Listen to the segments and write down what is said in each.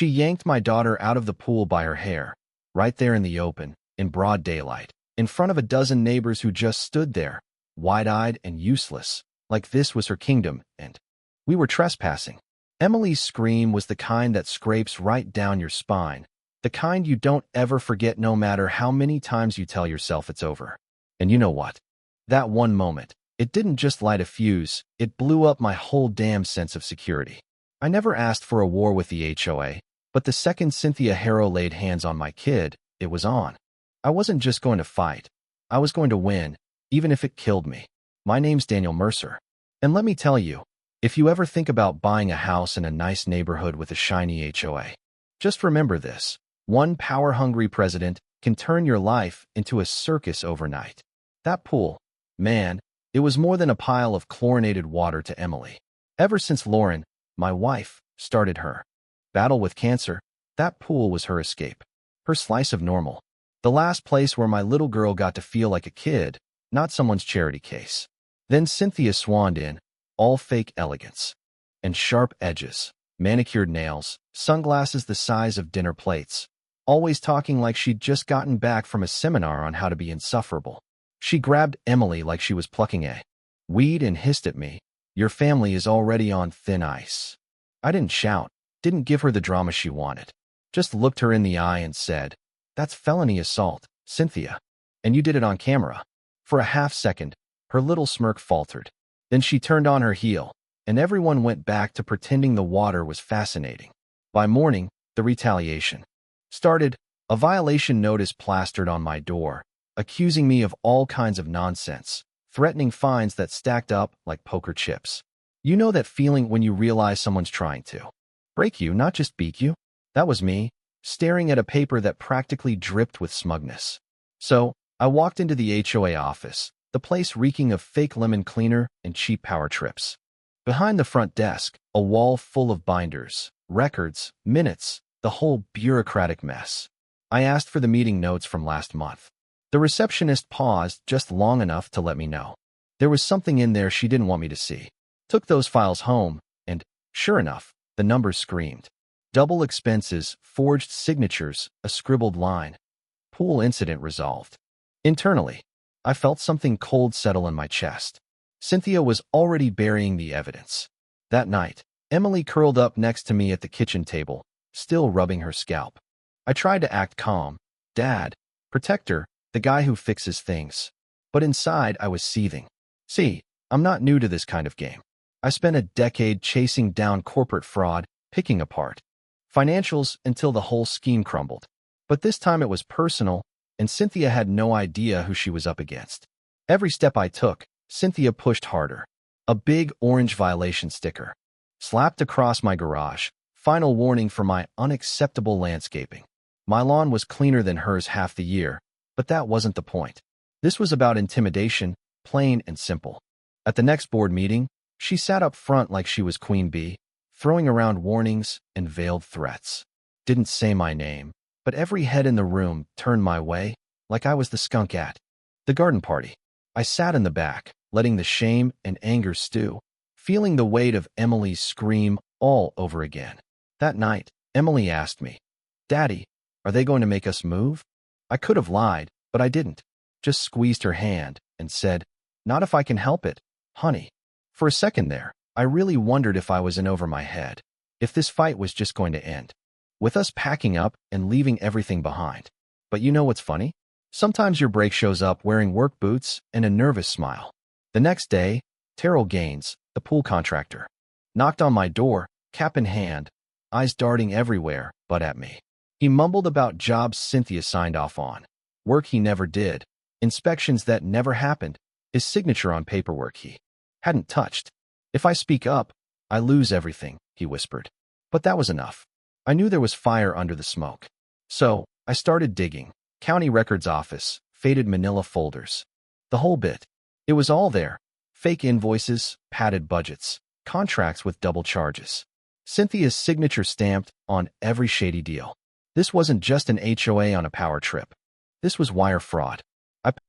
She yanked my daughter out of the pool by her hair, right there in the open, in broad daylight, in front of a dozen neighbors who just stood there, wide-eyed and useless, like this was her kingdom, and we were trespassing. Emily's scream was the kind that scrapes right down your spine, the kind you don't ever forget no matter how many times you tell yourself it's over. And you know what? That one moment, it didn't just light a fuse, it blew up my whole damn sense of security. I never asked for a war with the HOA, but the second Cynthia Harrow laid hands on my kid, it was on. I wasn't just going to fight. I was going to win, even if it killed me. My name's Daniel Mercer. And let me tell you, if you ever think about buying a house in a nice neighborhood with a shiny HOA, just remember this. One power-hungry president can turn your life into a circus overnight. That pool, man, it was more than a pile of chlorinated water to Emily. Ever since Lauren, my wife, started her battle with cancer, that pool was her escape, her slice of normal. The last place where my little girl got to feel like a kid, not someone's charity case. Then Cynthia swanned in, all fake elegance. And sharp edges, manicured nails, sunglasses the size of dinner plates, always talking like she'd just gotten back from a seminar on how to be insufferable. She grabbed Emily like she was plucking a weed and hissed at me, "Your family is already on thin ice." I didn't shout, didn't give her the drama she wanted. Just looked her in the eye and said, "That's felony assault, Cynthia. And you did it on camera." For a half second, her little smirk faltered. Then she turned on her heel, and everyone went back to pretending the water was fascinating. By morning, the retaliation started, a violation notice plastered on my door, accusing me of all kinds of nonsense, threatening fines that stacked up like poker chips. You know that feeling when you realize someone's trying to break you, not just beat you? That was me, staring at a paper that practically dripped with smugness. So, I walked into the HOA office, the place reeking of fake lemon cleaner and cheap power trips. Behind the front desk, a wall full of binders, records, minutes, the whole bureaucratic mess. I asked for the meeting notes from last month. The receptionist paused just long enough to let me know. There was something in there she didn't want me to see. Took those files home, and, sure enough, the numbers screamed. Double expenses, forged signatures, a scribbled line. Pool incident resolved. Internally, I felt something cold settle in my chest. Cynthia was already burying the evidence. That night, Emily curled up next to me at the kitchen table, still rubbing her scalp. I tried to act calm. Dad, protector, the guy who fixes things. But inside, I was seething. See, I'm not new to this kind of game. I spent a decade chasing down corporate fraud, picking apart financials until the whole scheme crumbled. But this time it was personal, and Cynthia had no idea who she was up against. Every step I took, Cynthia pushed harder. A big orange violation sticker slapped across my garage, final warning for my unacceptable landscaping. My lawn was cleaner than hers half the year, but that wasn't the point. This was about intimidation, plain and simple. At the next board meeting, she sat up front like she was Queen Bee, throwing around warnings and veiled threats. Didn't say my name, but every head in the room turned my way, like I was the skunk at the garden party. I sat in the back, letting the shame and anger stew, feeling the weight of Emily's scream all over again. That night, Emily asked me, "Daddy, are they going to make us move?" I could have lied, but I didn't. Just squeezed her hand and said, "Not if I can help it, honey." For a second there, I really wondered if I was in over my head, if this fight was just going to end with us packing up and leaving everything behind. But you know what's funny? Sometimes your break shows up wearing work boots and a nervous smile. The next day, Terrell Gaines, the pool contractor, knocked on my door, cap in hand, eyes darting everywhere but at me. He mumbled about jobs Cynthia signed off on, work he never did, inspections that never happened, his signature on paperwork he hadn't touched. "If I speak up, I lose everything," he whispered. But that was enough. I knew there was fire under the smoke. So, I started digging. County records office, faded manila folders. The whole bit. It was all there. Fake invoices, padded budgets, contracts with double charges. Cynthia's signature stamped on every shady deal. This wasn't just an HOA on a power trip. This was wire fraud.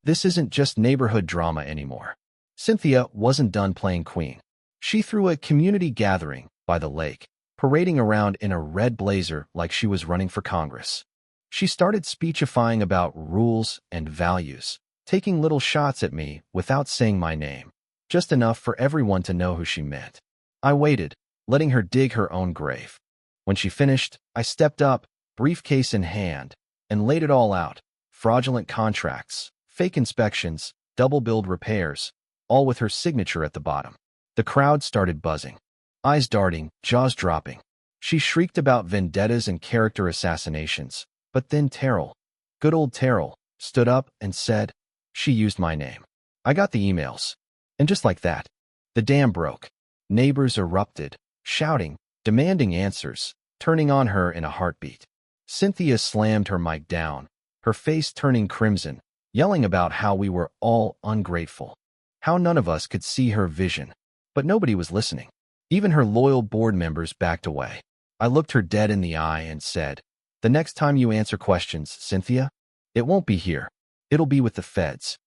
This isn't just neighborhood drama anymore. Cynthia wasn't done playing queen. She threw a community gathering by the lake, parading around in a red blazer like she was running for Congress. She started speechifying about rules and values, taking little shots at me without saying my name, just enough for everyone to know who she meant. I waited, letting her dig her own grave. When she finished, I stepped up, briefcase in hand, and laid it all out: fraudulent contracts, fake inspections, double-billed repairs, all with her signature at the bottom. The crowd started buzzing, eyes darting, jaws dropping. She shrieked about vendettas and character assassinations, but then Terrell, good old Terrell, stood up and said, "She used my name. I got the emails." And just like that, the dam broke. Neighbors erupted, shouting, demanding answers, turning on her in a heartbeat. Cynthia slammed her mic down, her face turning crimson, yelling about how we were all ungrateful, how none of us could see her vision. But nobody was listening. Even her loyal board members backed away. I looked her dead in the eye and said, "The next time you answer questions, Cynthia, it won't be here. It'll be with the feds."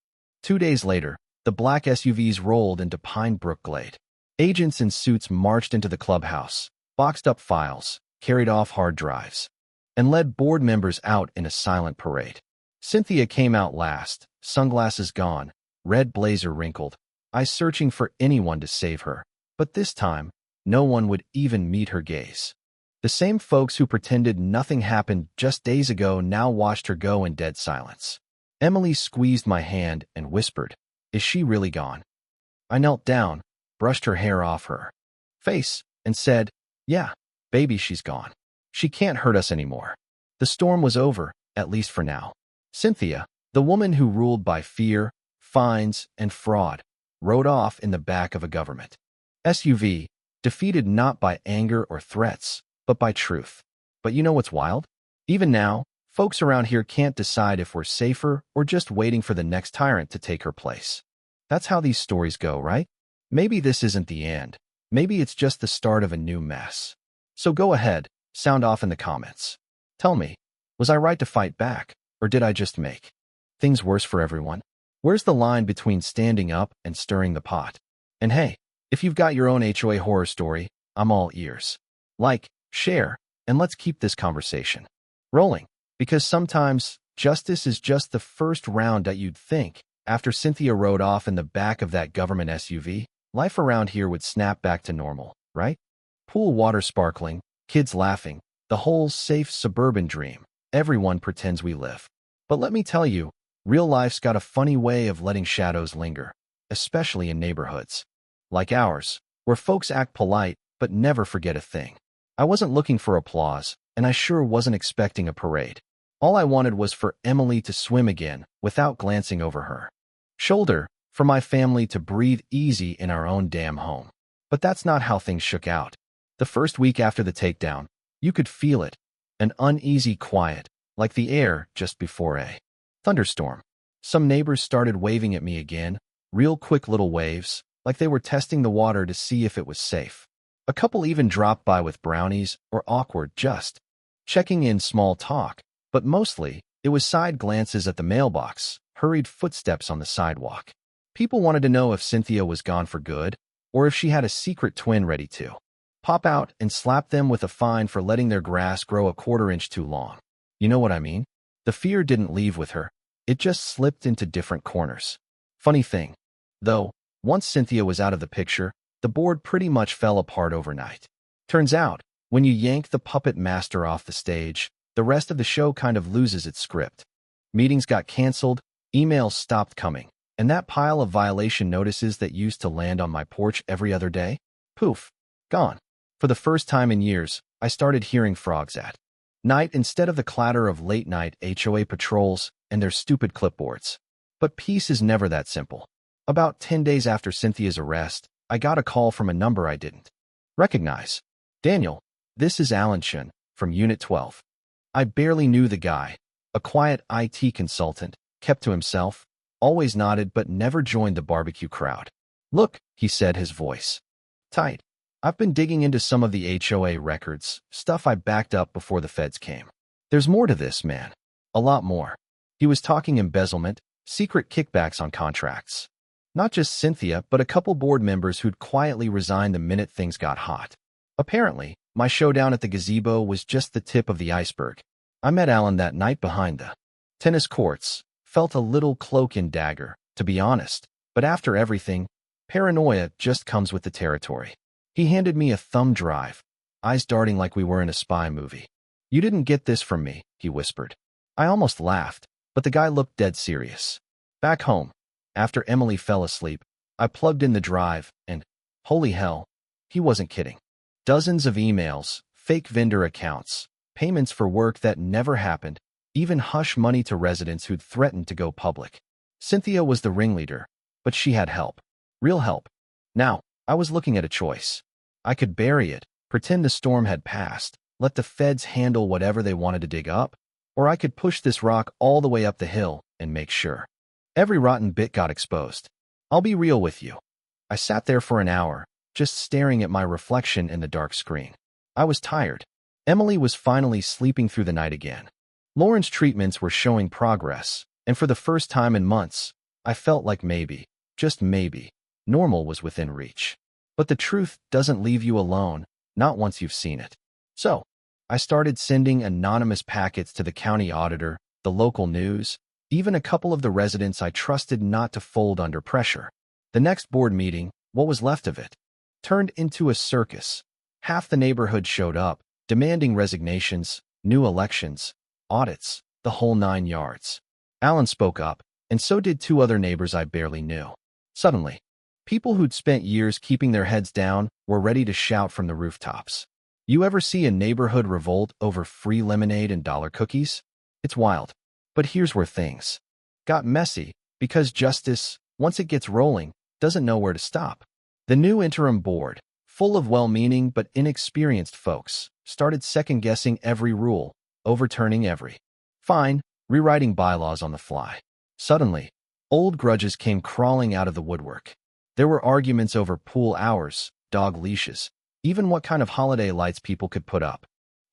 2 days later, the black SUVs rolled into Pine Brook Glade. Agents in suits marched into the clubhouse, boxed up files, carried off hard drives, and led board members out in a silent parade. Cynthia came out last, sunglasses gone, red blazer wrinkled, eyes searching for anyone to save her. But this time, no one would even meet her gaze. The same folks who pretended nothing happened just days ago now watched her go in dead silence. Emily squeezed my hand and whispered, "Is she really gone?" I knelt down, brushed her hair off her face, and said, "Yeah, baby, she's gone. She can't hurt us anymore." The storm was over, at least for now. Cynthia, the woman who ruled by fear, fines, and fraud, rode off in the back of a government SUV, defeated not by anger or threats, but by truth. But you know what's wild? Even now, folks around here can't decide if we're safer or just waiting for the next tyrant to take her place. That's how these stories go, right? Maybe this isn't the end. Maybe it's just the start of a new mess. So go ahead, sound off in the comments. Tell me, was I right to fight back, or did I just make things worse for everyone? Where's the line between standing up and stirring the pot? And hey, if you've got your own HOA horror story, I'm all ears. Like, share, and let's keep this conversation rolling. Because sometimes, justice is just the first round that you'd think. After Cynthia rode off in the back of that government SUV, life around here would snap back to normal, right? Pool water sparkling, kids laughing, the whole safe suburban dream everyone pretends we live. But let me tell you, real life's got a funny way of letting shadows linger, especially in neighborhoods like ours, where folks act polite but never forget a thing. I wasn't looking for applause, and I sure wasn't expecting a parade. All I wanted was for Emily to swim again without glancing over her shoulder, for my family to breathe easy in our own damn home. But that's not how things shook out. The first week after the takedown, you could feel it, an uneasy quiet, like the air just before a thunderstorm. Some neighbors started waving at me again, real quick little waves, like they were testing the water to see if it was safe. A couple even dropped by with brownies or awkward just checking in small talk, but mostly it was side glances at the mailbox, hurried footsteps on the sidewalk. People wanted to know if Cynthia was gone for good, or if she had a secret twin ready to pop out and slap them with a fine for letting their grass grow a quarter-inch too long. You know what I mean? The fear didn't leave with her. It just slipped into different corners. Funny thing, though, once Cynthia was out of the picture, the board pretty much fell apart overnight. Turns out, when you yank the puppet master off the stage, the rest of the show kind of loses its script. Meetings got canceled, emails stopped coming, and that pile of violation notices that used to land on my porch every other day, poof, gone. For the first time in years, I started hearing frogs at night instead of the clatter of late-night HOA patrols and their stupid clipboards. But peace is never that simple. About 10 days after Cynthia's arrest, I got a call from a number I didn't recognize. "Daniel, this is Alan Chen from Unit 12. I barely knew the guy, a quiet IT consultant, kept to himself, always nodded but never joined the barbecue crowd. Look," he said, his voice tight. "I've been digging into some of the HOA records, stuff I backed up before the feds came. There's more to this, man. A lot more." He was talking embezzlement, secret kickbacks on contracts. Not just Cynthia, but a couple board members who'd quietly resigned the minute things got hot. Apparently, my showdown at the gazebo was just the tip of the iceberg. I met Alan that night behind the tennis courts, felt a little cloak and dagger, to be honest, but after everything, paranoia just comes with the territory. He handed me a thumb drive, eyes darting like we were in a spy movie. "You didn't get this from me," he whispered. I almost laughed, but the guy looked dead serious. Back home, after Emily fell asleep, I plugged in the drive, and, holy hell, he wasn't kidding. Dozens of emails, fake vendor accounts, payments for work that never happened, even hush money to residents who'd threatened to go public. Cynthia was the ringleader, but she had help. Real help. Now, I was looking at a choice. I could bury it, pretend the storm had passed, let the feds handle whatever they wanted to dig up, or I could push this rock all the way up the hill and make sure every rotten bit got exposed. I'll be real with you. I sat there for an hour, just staring at my reflection in the dark screen. I was tired. Emily was finally sleeping through the night again. Lauren's treatments were showing progress, and for the first time in months, I felt like maybe, just maybe, normal was within reach. But the truth doesn't leave you alone, not once you've seen it. So, I started sending anonymous packets to the county auditor, the local news, even a couple of the residents I trusted not to fold under pressure. The next board meeting, what was left of it, turned into a circus. Half the neighborhood showed up, demanding resignations, new elections, audits, the whole 9 yards. Alan spoke up, and so did 2 other neighbors I barely knew. Suddenly, people who'd spent years keeping their heads down were ready to shout from the rooftops. You ever see a neighborhood revolt over free lemonade and dollar cookies? It's wild. But here's where things got messy, because justice, once it gets rolling, doesn't know where to stop. The new interim board, full of well-meaning but inexperienced folks, started second-guessing every rule, overturning every fine, rewriting bylaws on the fly. Suddenly, old grudges came crawling out of the woodwork. There were arguments over pool hours, dog leashes, even what kind of holiday lights people could put up.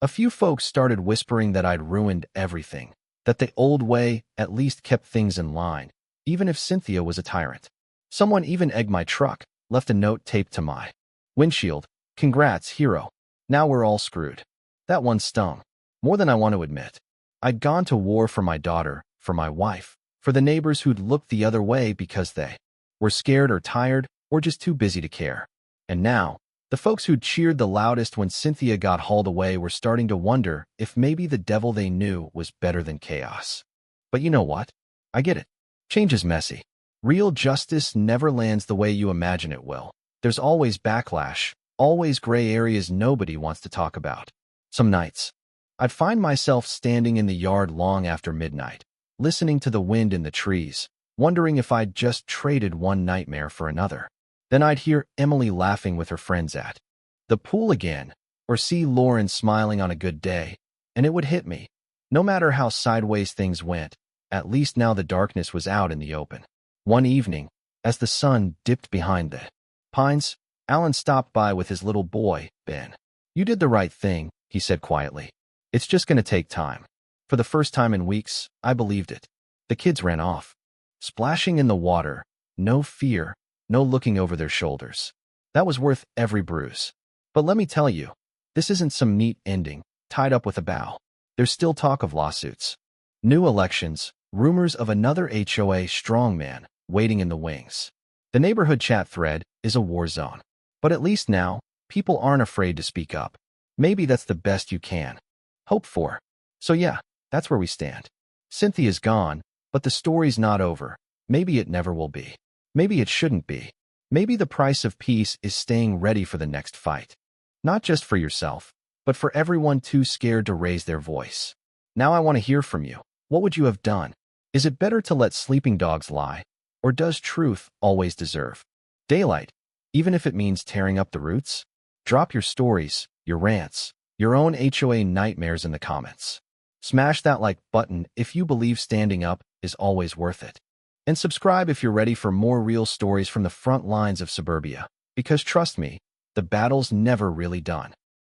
A few folks started whispering that I'd ruined everything, that the old way at least kept things in line, even if Cynthia was a tyrant. Someone even egged my truck, left a note taped to my windshield. "Congrats, hero. Now we're all screwed." That one stung, more than I want to admit. I'd gone to war for my daughter, for my wife, for the neighbors who'd looked the other way because they were scared or tired or just too busy to care. And now, the folks who'd cheered the loudest when Cynthia got hauled away were starting to wonder if maybe the devil they knew was better than chaos. But you know what? I get it. Change is messy. Real justice never lands the way you imagine it will. There's always backlash, always gray areas nobody wants to talk about. Some nights, I'd find myself standing in the yard long after midnight, listening to the wind in the trees, wondering if I'd just traded one nightmare for another. Then I'd hear Emily laughing with her friends at the pool again, or see Lauren smiling on a good day, and it would hit me. No matter how sideways things went, at least now the darkness was out in the open. One evening, as the sun dipped behind the pines, Alan stopped by with his little boy, Ben. "You did the right thing," he said quietly. "It's just going to take time." For the first time in weeks, I believed it. The kids ran off, splashing in the water, no fear, no looking over their shoulders. That was worth every bruise. But let me tell you, this isn't some neat ending, tied up with a bow. There's still talk of lawsuits, new elections, rumors of another HOA strongman waiting in the wings. The neighborhood chat thread is a war zone. But at least now, people aren't afraid to speak up. Maybe that's the best you can hope for. So yeah, that's where we stand. Cynthia's gone, but the story's not over. Maybe it never will be. Maybe it shouldn't be. Maybe the price of peace is staying ready for the next fight. Not just for yourself, but for everyone too scared to raise their voice. Now I want to hear from you. What would you have done? Is it better to let sleeping dogs lie? Or does truth always deserve daylight, even if it means tearing up the roots? Drop your stories, your rants, your own HOA nightmares in the comments. Smash that like button if you believe standing up is always worth it. And subscribe if you're ready for more real stories from the front lines of suburbia. Because trust me, the battle's never really done.